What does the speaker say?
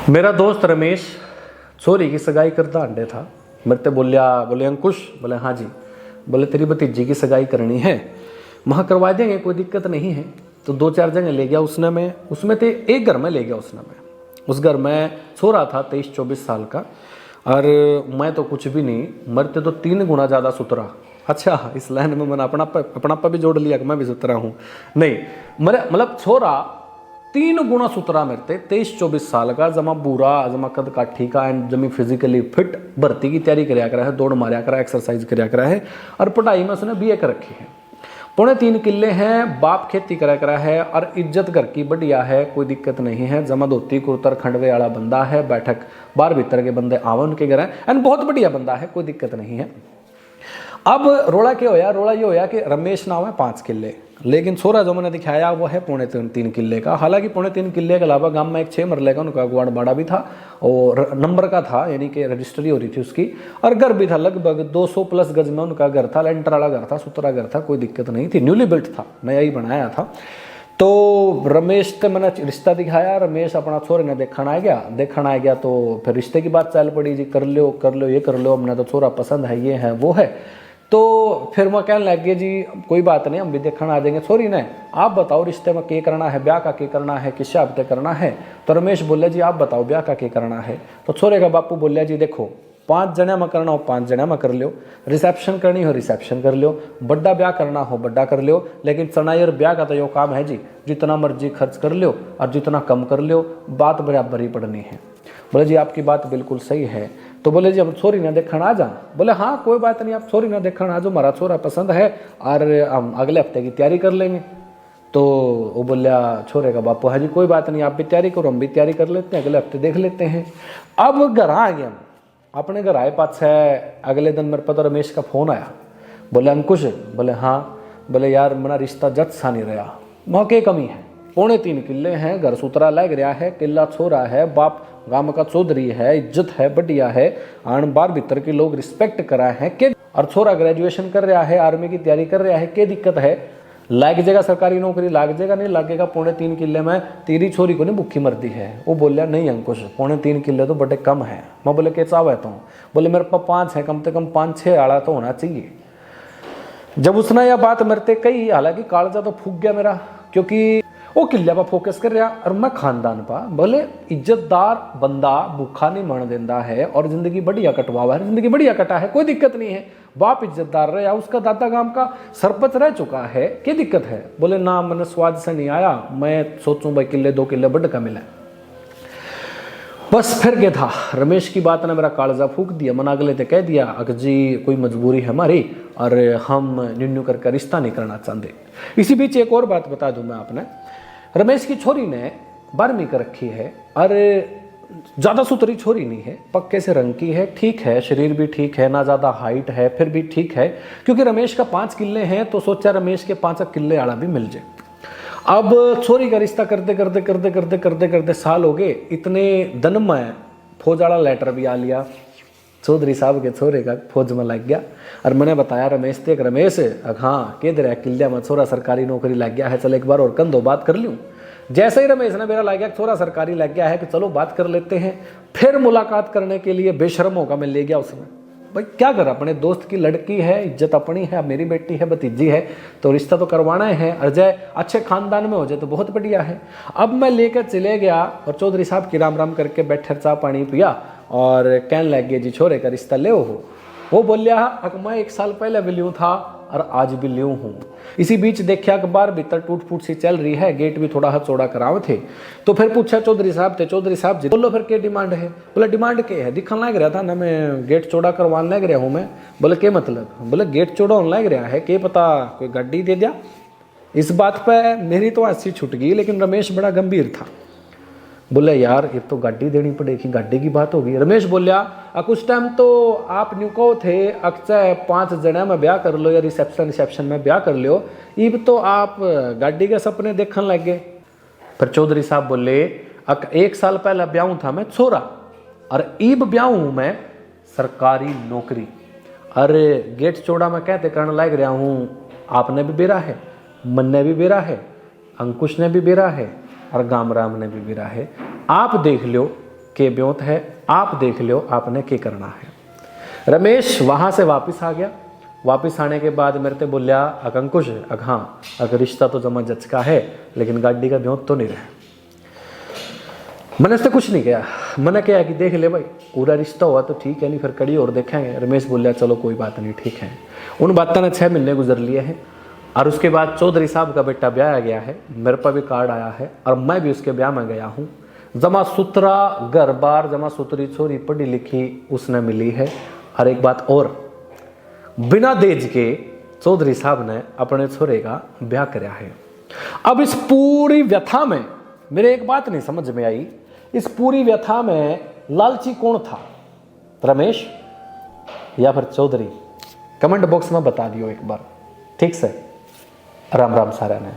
मेरा दोस्त रमेश छोरी की सगाई करता अंडे था। मेरे बोले अंकुश, बोले हाँ जी, बोले तेरी भतीजी की सगाई करनी है, वहाँ करवा देंगे, कोई दिक्कत नहीं है। तो 2-4 जगह ले गया उसने, मैं उसमें थे एक घर में ले गया उसने। मैं उस घर में छोरा था 23-24 साल का, और मैं तो कुछ भी नहीं, मरते तो 3 गुना ज़्यादा सुतरा। अच्छा, इस लाइन में मैंने अपना भी जोड़ लिया कि मैं भी सुतरा हूँ। नहीं, मेरे मतलब छोरा 3 गुना सुतरा मेरे थे, 23-24 साल का, जमा बूरा, जमा कद काठी का, एंड जमी फिजिकली फिट, भर्ती की तैयारी कराया करा है, दौड़ मारा करा, एक्सरसाइज कराया करा है, और पढ़ाई में उसने BA कर रखी है। 3.25 किले हैं, बाप खेती करा करा है, और इज्जत घर की बढ़िया है, कोई दिक्कत नहीं है। जमा धोती कुर्तर खंडवे वाला बंदा है, बैठक बाहर भीतर के बंदे आवन उनके घर है, एंड बहुत बढ़िया बंदा है, कोई दिक्कत नहीं है। अब रोड़ा क्या होया, रोड़ा ये होया कि रमेश नाम है 5 किले, लेकिन छोरा जो मैंने दिखाया वो है 3.25 किले का। हालांकि 3.25 किले के अलावा गांव में एक 6 मरले का उनका गुआड़ बाड़ा भी था, और नंबर का था, यानी कि रजिस्ट्री हो रही थी उसकी, और घर भी था, लगभग 200 प्लस गज में उनका घर था, लेंटर वाला घर था, सुतरा घर था, कोई दिक्कत नहीं थी, न्यूली बिल्ट था, नया ही बनाया था। तो रमेश से मैंने रिश्ता दिखाया, रमेश अपना छोरे ने देखना आ गया, तो फिर रिश्ते की बात चल पड़ी जी, कर लो ये कर लो, हमने तो छोरा पसंद है, ये है वो है। तो फिर मैं कहने लग गया जी कोई बात नहीं, हम भी देखना आ जाएंगे। सॉरी ने आप बताओ रिश्ते में क्या करना है, ब्याह का क्या करना है, किस हफ्ते करना है। तो रमेश बोले जी आप बताओ ब्याह का क्या करना है। तो छोरे का बापू बोलिया जी देखो 5 जने में करना हो 5 जने में कर लो, रिसेप्शन करनी हो रिसेप्शन कर लो, बड़ा ब्याह करना हो बड़ा कर लो, लेकिन चनाई और ब्याह का तो यो काम है जी, जितना मर्जी खर्च कर लो और जितना कम कर लो, बात बराबर ही पड़नी है। बोले जी आपकी बात बिल्कुल सही है। तो बोले जी हम छोरी ना देखना आ जा। बोले हाँ कोई बात नहीं, आप छोरी ना देखना आ जाओ, हमारा छोरा पसंद है और हम अगले हफ्ते की तैयारी कर लेंगे। तो वो बोलिया छोरे का बापू हाँ जी कोई बात नहीं, आप भी तैयारी करो, हम भी तैयारी कर लेते हैं, अगले हफ्ते देख लेते हैं। अब घर आ गया, अपने घर आए पास है, अगले दिन मेरे पता रमेश का फोन आया, बोले अंकुश, बोले हाँ, बोले यार मेरा रिश्ता जट सा नहीं रहा, मौके कमी है, 3.25 किले हैं, घर सुतरा लग रहा है, किला छोरा है, बाप गांव का चौधरी है, इज्जत है बढ़िया है, आन बार भीतर के लोग रिस्पेक्ट करा है के, और छोरा ग्रेजुएशन कर रहा है, आर्मी की तैयारी कर रहा है, क्या दिक्कत है, लाग जाएगा सरकारी नौकरी, लाग जाएगा नहीं लागेगा, 3.25 किले में तेरी छोरी को नहीं भूखी मरती है। वो बोलिया नहीं अंकुश 3.25 किले तो बड़े कम है। मैं बोले क्या चाव है तो, बोले मेरे पास 5 है, कम से कम 5-6 आड़ा तो होना चाहिए। जब उसने यह बात मरते कही, हालांकि कालजा तो फूक गया मेरा, क्योंकि वो किले पर फोकस कर रहा और मैं खानदान पा। बोले इज्जतदार बंदा भूखा नहीं मर देता है, और जिंदगी बढ़िया कटवा हुआ है, जिंदगी बढ़िया कटा है, कोई दिक्कत नहीं है, बाप इज्जतदार रहा, उसका दादा गांव का सरपंच रह चुका है, क्या दिक्कत है। बोले ना मैंने स्वाद से नहीं आया, मैं सोचूं भाई किले 2 किले बढ़ का मिले। बस फिर क्या था, रमेश की बात ने मेरा कालजा फूक दिया। मैंने अगले ते कह दिया अगर जी कोई मजबूरी है हमारी, और हम न्यू करके रिश्ता नहीं करना चाहते। इसी बीच एक और बात बता दूं मैं आपने, रमेश की छोरी ने 12वीं कर रखी है, और ज़्यादा सुतरी छोरी नहीं है, पक्के से रंग की है, ठीक है, शरीर भी ठीक है, ना ज़्यादा हाइट है, फिर भी ठीक है, क्योंकि रमेश का 5 किले हैं, तो सोचा रमेश के 5 किले आड़ा भी मिल जाए। अब छोरी का रिश्ता करते करते साल हो गए, इतने दिन में फौज वाला लेटर भी आ लिया, चौधरी साहब के छोरे का फौज में लग गया। और मैंने बताया रमेश ते, रमेश हाँ के दे किले में छोरा सरकारी नौकरी लग गया है, चल एक बार और कंधो बात कर लूँ। जैसे ही रमेश ने मेरा लग गया छोरा सरकारी लग गया है कि चलो बात कर लेते हैं, फिर मुलाकात करने के लिए बेशर्मों का मैं ले गया उसमें। भाई क्या कर, अपने दोस्त की लड़की है, इज्जत अपनी है, मेरी बेटी है, भतीजी है, तो रिश्ता तो करवाना है, और जय अच्छे खानदान में हो जाए तो बहुत बढ़िया है। अब मैं लेकर चले गया और चौधरी साहब की राम राम करके बैठे, चाय पानी पिया, और कहने लग गए जी छोरे का रिश्ता ले हो। वो बोलिया अक मैं 1 साल पहले भी लियूँ था और आज भी लियूँ हूँ। इसी बीच देखा अखबार भीतर टूट फूट सी चल रही है, गेट भी थोड़ा हाथ चौड़ा करावे थे। तो फिर पूछा चौधरी साहब थे, चौधरी साहब जी बोलो फिर क्या डिमांड है। बोला डिमांड क्या है, दिखने लग रहा था ना मैं गेट चौड़ा करवाने लग रहा हूँ मैं। बोले क्या मतलब, बोले गेट चौड़ा होने लग रहा है, क्या पता कोई गाड़ी दे दिया। इस बात पर मेरी तो हंसी छूट गई, लेकिन रमेश बड़ा गंभीर था। बोले यार ये तो गाड़ी देनी पड़ेगी, गाड़ी की बात होगी। रमेश बोलिया कुछ टाइम तो आप न्यू कहो थे अक्सर 5 जने में ब्याह कर लो या रिसेप्शन में ब्याह कर लो, इब तो आप गाड़ी के सपने देखने लग गए। फिर चौधरी साहब बोले 1 साल पहले ब्याह था मैं छोरा, और ईब ब्याह हूँ मैं सरकारी नौकरी, अरे गेट चौड़ा में कहते करने लग रहा हूँ। आपने भी बेरा है, मन ने भी बेरा है, अंकुश ने भी बेरा है, और गामराम ने भी बेरा है। आप देख लो के ब्योत है, आप देख लो आपने क्या करना है। रमेश वहां से वापस आ गया। वापस आने के बाद मेरे ते बोलिया अक अंकुश अक हाँ अगर रिश्ता तो जमा जच का है लेकिन गाड़ी का ब्योत तो नहीं रहे। मैंने इससे कुछ नहीं किया, मैंने क्या कि देख ले भाई पूरा रिश्ता हुआ तो ठीक है, नहीं फिर कड़ी और देखेंगे। रमेश बोलिया चलो कोई बात नहीं ठीक है। उन बातों ने 6 महीने गुजर लिए हैं और उसके बाद चौधरी साहब का बेटा ब्याह गया है, मेरे पर भी कार्ड आया है और मैं भी उसके ब्याह में गया हूँ। जमा सुथरा घर बार, जमा सुथरी छोरी पढ़ी लिखी उसने मिली है। और एक बात और, बिना दहेज के चौधरी साहब ने अपने छोरे का ब्याह कराया है। अब इस पूरी व्यथा में मेरे एक बात नहीं समझ में आई, इस पूरी व्यथा में लालची कौन था, रमेश या फिर चौधरी? कमेंट बॉक्स में बता दियो एक बार, ठीक से। राम राम सारा ने।